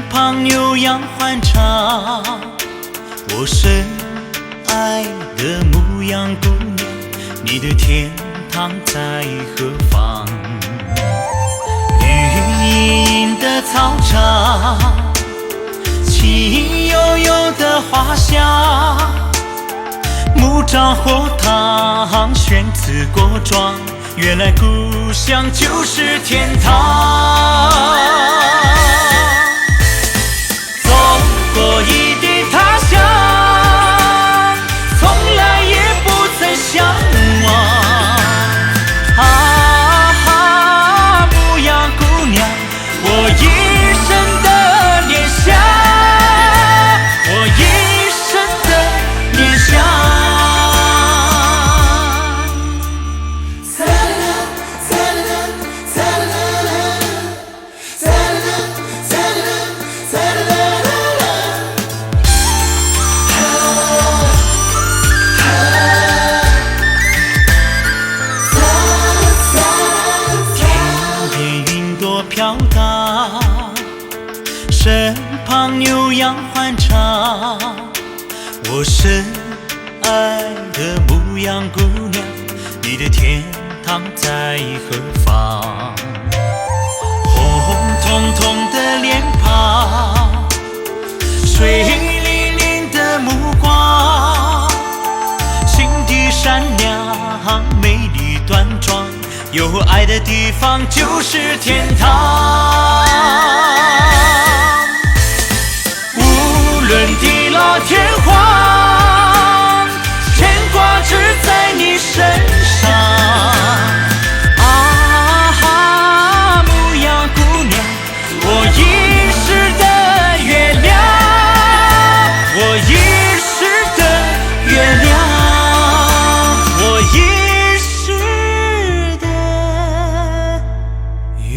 旁牛羊欢唱，我深爱的牧羊姑娘，你的天堂在何方？绿茵茵的草场，青悠悠的花香，木杖火塘，宣词过庄，原来故乡就是天堂。走过异地他乡，从来也不曾向往。牧羊姑娘，我一生的念想，我一生的念想。飘荡，身旁牛羊欢唱，我深爱的牧羊姑娘，你的天堂在何方？红彤彤的脸庞，水灵灵的目光，心地善良，美丽端庄，有爱的地方就是天堂。无论地老天荒，牵挂只在你身上。牧羊姑娘，我一世的月亮，我一世的月亮，我一世的月